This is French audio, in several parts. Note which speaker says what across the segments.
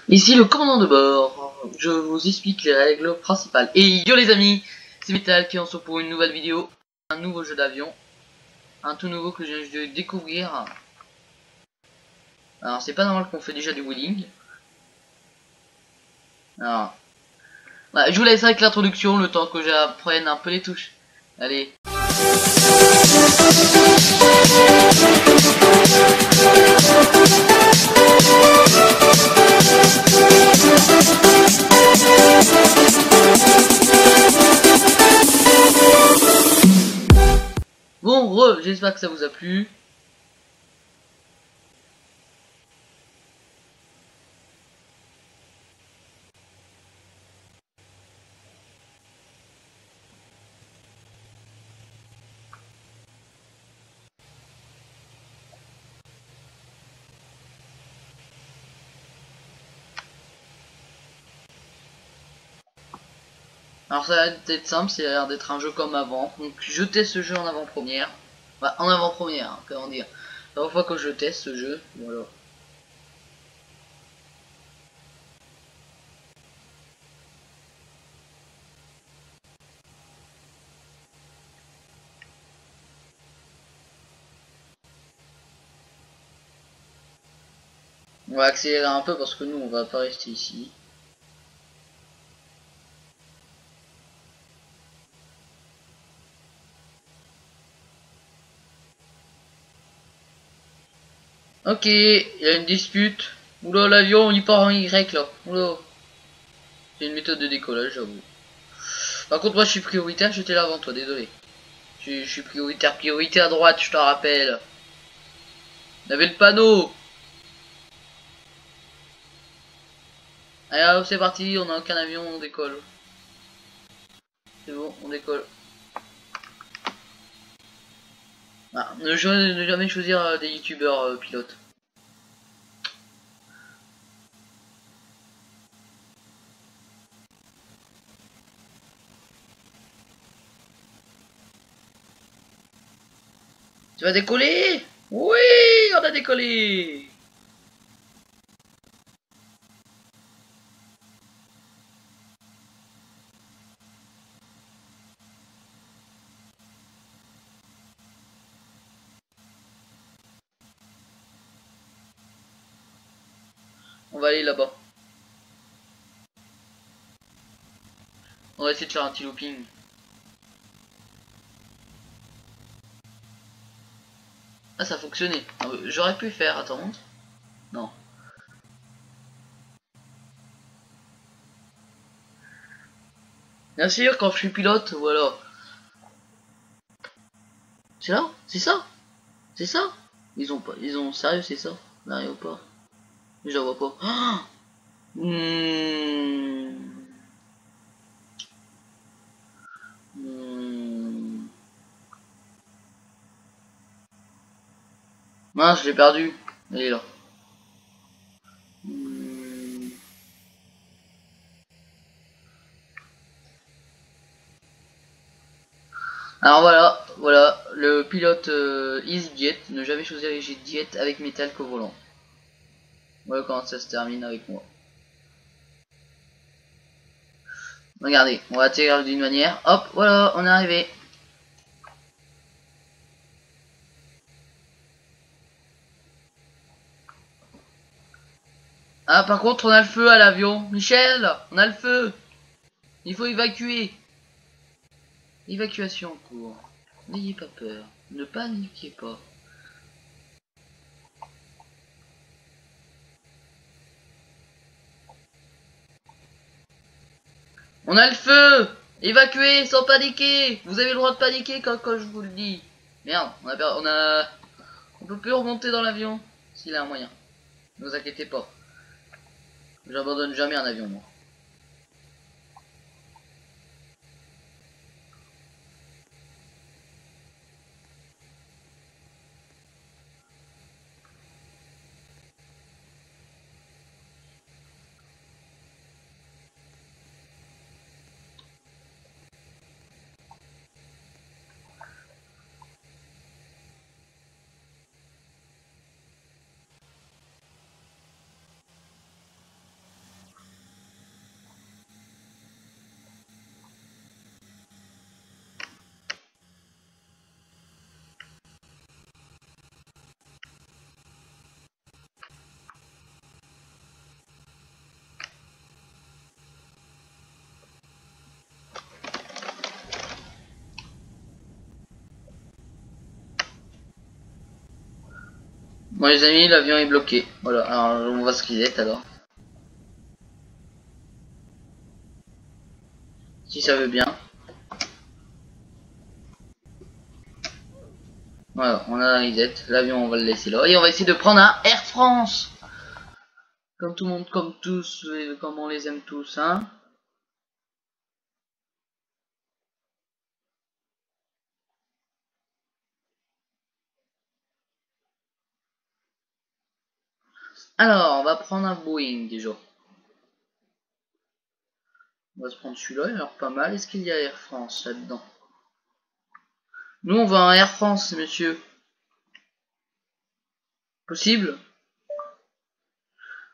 Speaker 1: Ici le commandant de bord, je vous explique les règles principales. Et yo les amis, c'est Metal qui en sont pour une nouvelle vidéo, un nouveau jeu d'avion, un tout nouveau que je viens de découvrir. Alors c'est pas normal qu'on fait déjà du wheeling. Alors, bah, je vous laisse avec l'introduction le temps que j'apprenne un peu les touches. Allez. Bon, j'espère que ça vous a plu. Alors ça va être simple, c'est l'air d'être un jeu comme avant. Donc je teste ce jeu en avant-première. Bah, en avant-première, hein, comment dire. La première fois que je teste ce jeu, voilà. On va accélérer un peu parce que nous on va pas rester ici. Ok, il y a une dispute. Oula, l'avion il part en Y là. Oula. C'est une méthode de décollage, j'avoue. Par contre, moi je suis prioritaire, j'étais là avant toi, désolé. Je suis prioritaire, priorité à droite, je te rappelle. On avait le panneau. Allez, hop, c'est parti, on a aucun avion, on décolle. C'est bon, on décolle. Ah, ne jamais choisir des youtubeurs pilotes. Tu vas décoller? Oui, on a décollé. On va aller là-bas. On va essayer de faire un petit looping. Ah, ça a fonctionné. J'aurais pu faire, attends. Non. Bien sûr, quand je suis pilote, voilà. C'est là? C'est ça? C'est ça? Ils ont, sérieux, c'est ça? Là, ou pas? Je la vois pas. Ah, mince, je l'ai perdu. Elle est là. Alors voilà, le pilote EasyJet, ne jamais choisir les jets avec métal qu'au volant. Voilà comment ça se termine avec moi. Regardez, on va atterrir d'une manière. Hop, voilà, on est arrivé. Ah, par contre, on a le feu à l'avion. Michel, on a le feu. Il faut évacuer. Évacuation en cours. N'ayez pas peur. Ne paniquez pas. On a le feu. Évacuez sans paniquer. Vous avez le droit de paniquer quand je vous le dis. Merde, on peut plus remonter dans l'avion. S'il a un moyen. Ne vous inquiétez pas. J'abandonne jamais un avion, moi. Bon les amis, l'avion est bloqué. Voilà, alors on va se reset alors. Si ça veut bien. Voilà, on a la reset. L'avion on va le laisser là. Et on va essayer de prendre un Air France. Comme tout le monde, comme tous, comme on les aime tous, hein. Alors, on va prendre un Boeing déjà. On va se prendre celui-là, il a l'air pas mal. Est-ce qu'il y a Air France là-dedans? Nous, on va un Air France, monsieur. Possible?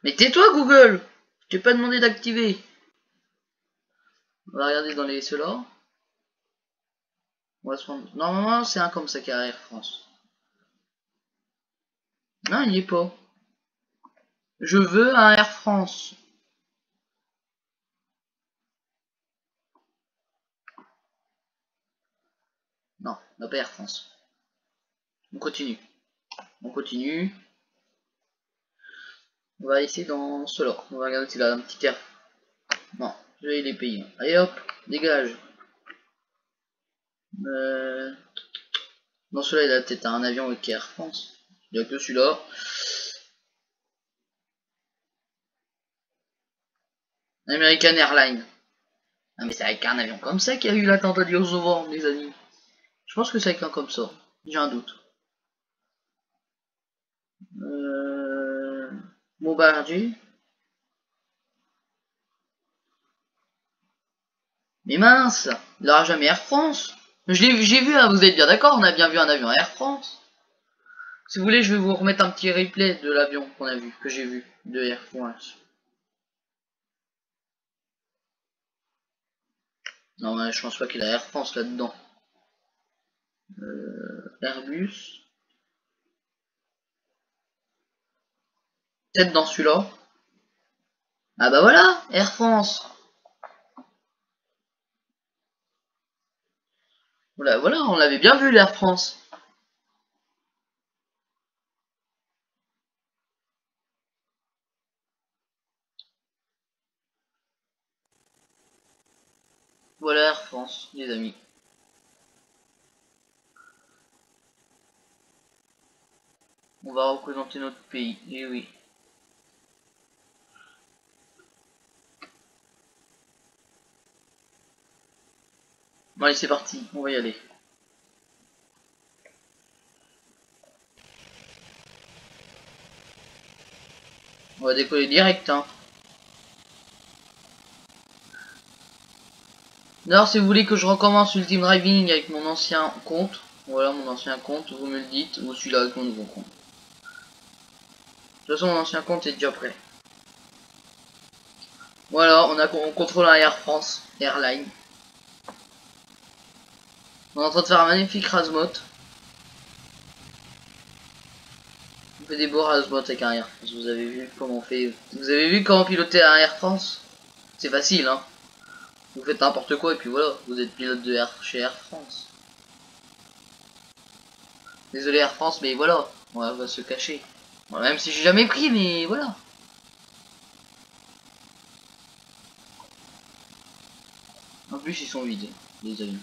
Speaker 1: Mais tais-toi, Google! Je t'ai pas demandé d'activer. On va regarder dans les ceux-là. On va se prendre... Normalement, c'est un comme ça qui a Air France. Non, il n'y est pas. Je veux un Air France. Non, on n'a pas Air France. On continue. On continue. On va essayer dans ceux-là. On va regarder s'il a un petit air. Non, je vais les payer. Allez hop, dégage. Dans celui-là, il a peut-être un avion avec Air France. Il n'y a que celui-là. American Airlines. Ah mais c'est avec un avion comme ça qu'il y a eu l'attentat du 11 novembre, les amis. Je pense que c'est avec un comme ça. J'ai un doute. Bombardier. Mais mince, il n'aura jamais Air France. J'ai vu, hein, vous êtes bien d'accord, on a bien vu un avion Air France. Si vous voulez, je vais vous remettre un petit replay de l'avion qu'on a vu, que j'ai vu, de Air France. Non, mais je pense pas qu'il a Air France là-dedans. Airbus. Peut-être dans celui-là. Ah bah voilà, Air France. Voilà, voilà, on l'avait bien vu l'Air France. Voilà Air France, les amis. On va représenter notre pays, et oui. Bon allez, c'est parti, on va y aller. On va décoller direct, hein. D'ailleurs, si vous voulez que je recommence Ultimate Driving avec mon ancien compte, voilà mon ancien compte, vous me le dites, ou celui-là avec mon nouveau compte. De toute façon, mon ancien compte est déjà prêt. Voilà, on contrôle un Air France Airline. On est en train de faire un magnifique Razmot. On fait des beaux Razmot avec un Air France. Vous avez vu comment on fait. Vous avez vu comment piloter un Air France? C'est facile, hein. Vous faites n'importe quoi et puis voilà, vous êtes pilote de chez Air France. Désolé Air France, mais voilà, on va se cacher. Bon, même si j'ai jamais pris, mais voilà. En plus, ils sont vides, les avions.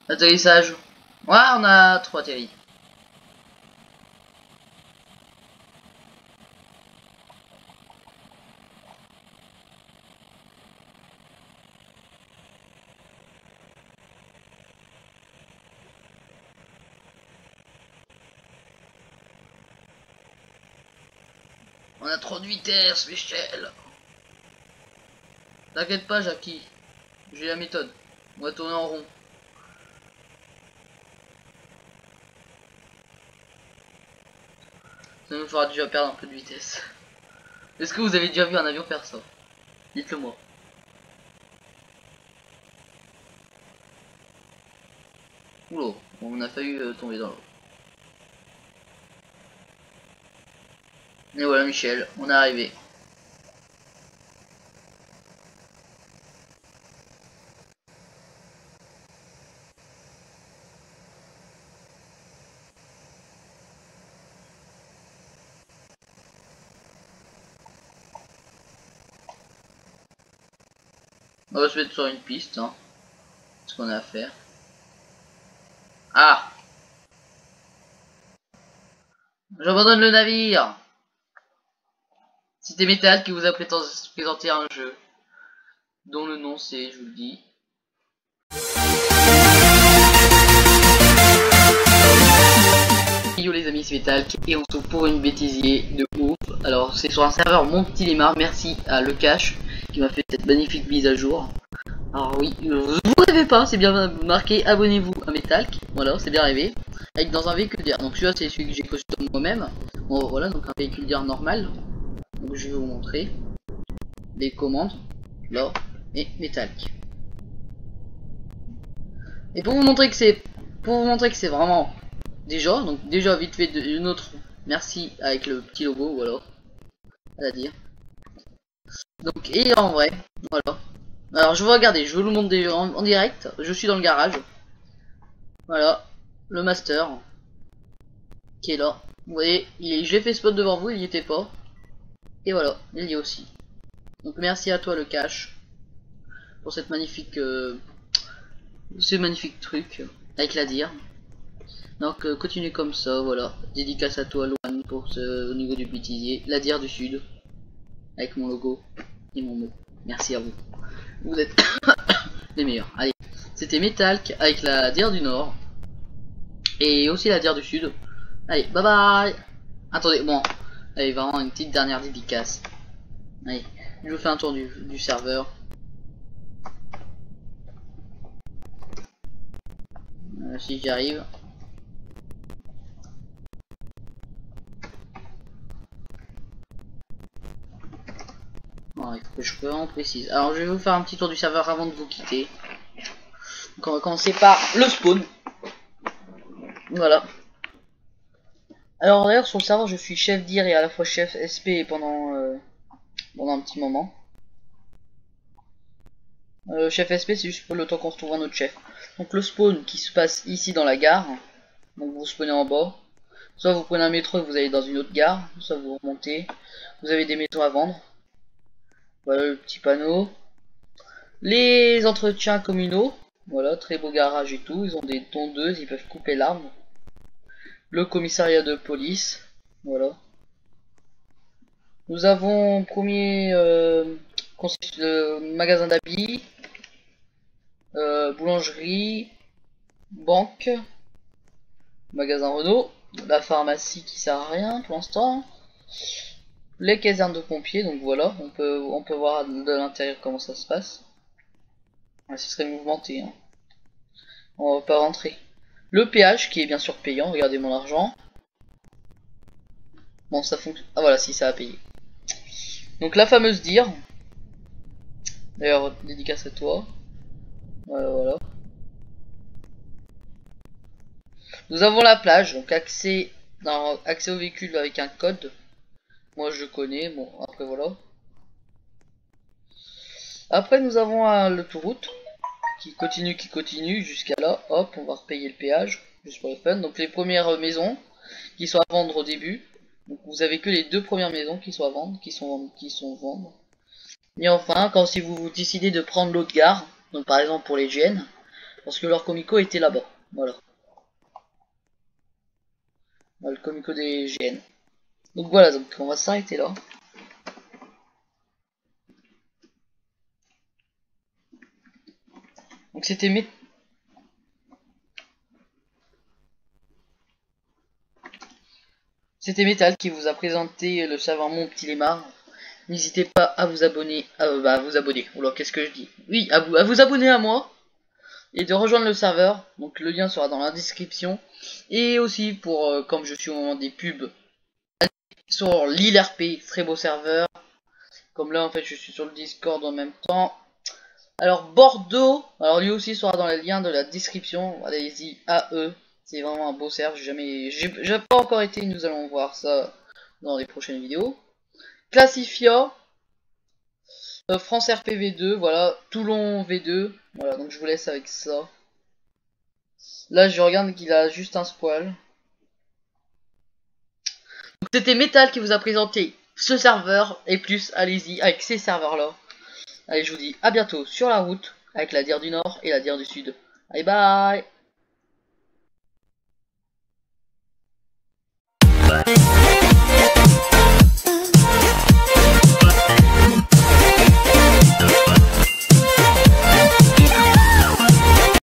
Speaker 1: Atterrissage. Ouais, on a 3 atterris. On a trop de vitesse, Michel. T'inquiète pas, Jackie. J'ai la méthode. On va tourner en rond. Ça nous fera déjà perdre un peu de vitesse. Est-ce que vous avez déjà vu un avion faire ça? Dites-le moi. Oula, on a failli tomber dans l'eau. Et voilà Michel, on est arrivé. On va se mettre sur une piste, hein. Ce qu'on a à faire. Ah! J'abandonne le navire! C'était Metal qui vous a présenté un jeu dont le nom c'est, je vous le dis. Yo les amis, c'est Metal et on se retrouve pour une bêtisier de ouf. Alors c'est sur un serveur Mon Petit Lémar, merci à Le Cache qui m'a fait cette magnifique mise à jour. Alors oui, vous rêvez pas, c'est bien marqué abonnez-vous à Metalk, voilà, c'est bien rêvé. Avec dans un véhicule d'air, donc celui-là c'est celui que j'ai custom moi-même. Bon voilà, donc un véhicule d'air normal. Donc je vais vous montrer les commandes, là, et Metalk. Et pour vous montrer que c'est vraiment déjà vite fait une autre merci avec le petit logo, voilà, à dire. Donc et en vrai, voilà. Alors je vais regarder, je vais vous le montrer en direct. Je suis dans le garage. Voilà, le master qui est là. Vous voyez, j'ai fait spot devant vous, il n'y était pas. Et voilà, il y est aussi. Donc merci à toi Le Cache pour cette magnifique, ce magnifique truc avec la dire. Donc continuez comme ça, voilà. Dédicace à toi Loan pour au niveau du bêtisier. La dire du sud avec mon logo et mon mot. Merci à vous. Vous êtes les meilleurs. Allez, c'était Metalk avec la dire du nord et aussi la dire du sud. Allez, bye bye. Attendez, bon, allez, vraiment une petite dernière dédicace. Allez, je vous fais un tour du serveur. Si j'y arrive. Bon, il faut que je vraiment précise. Alors, je vais vous faire un petit tour du serveur avant de vous quitter. Donc, on va commencer par le spawn. Voilà. Alors, d'ailleurs, sur le serveur, je suis chef d'IR et à la fois chef SP pendant un petit moment. Chef SP, c'est juste pour le temps qu'on se trouve un autre chef. Donc, le spawn qui se passe ici dans la gare. Donc, vous spawnez en bas. Soit vous prenez un métro et vous allez dans une autre gare. Soit vous remontez. Vous avez des maisons à vendre. Voilà le petit panneau. Les entretiens communaux. Voilà, très beau garage et tout. Ils ont des tondeuses, ils peuvent couper l'arbre. Le commissariat de police. Voilà. Nous avons premier magasin d'habits, boulangerie, banque, magasin Renault, la pharmacie qui sert à rien pour l'instant, les casernes de pompiers. Donc voilà, on peut voir de l'intérieur comment ça se passe. Ouais, ce serait mouvementé, hein. On va pas rentrer. Le péage qui est bien sûr payant, regardez mon argent. Bon, ça fonctionne. Ah voilà, si ça a payé. Donc la fameuse dire. D'ailleurs, dédicace à toi. Voilà. Nous avons la plage, donc accès au véhicule avec un code. Moi je connais, bon après voilà. Après nous avons l'autoroute qui continue jusqu'à là. Hop, on va repayer le péage, juste pour le fun. Donc les premières maisons qui sont à vendre au début. Donc vous avez que les deux premières maisons qui sont à vendre, qui sont vendre. Et enfin, quand si vous décidez de prendre l'autre gare, donc par exemple pour les GN, parce que leur comico était là-bas. Voilà. Le comico des GN. Donc voilà, donc on va s'arrêter là. Donc c'était Metal qui vous a présenté le serveur Mon Petit Lémar. N'hésitez pas à vous abonner, à vous abonner. Oula, qu'est-ce que je dis? Oui, à vous abonner à moi et de rejoindre le serveur. Donc le lien sera dans la description. Et aussi pour, comme je suis au moment des pubs, sur l'île RP, très beau serveur. Comme là en fait je suis sur le Discord en même temps. Alors Bordeaux, alors lui aussi sera dans les liens de la description. Allez-y, AE. C'est vraiment un beau serveur. J'ai pas encore été. Nous allons voir ça dans les prochaines vidéos. Classifia, France RP V2, voilà, Toulon V2. Voilà, donc je vous laisse avec ça. Là, je regarde qu'il a juste un spoil. C'était Metal qui vous a présenté ce serveur et plus, allez-y avec ces serveurs là. Allez, je vous dis à bientôt sur la route avec la Dire du Nord et la Dire du Sud. Bye bye.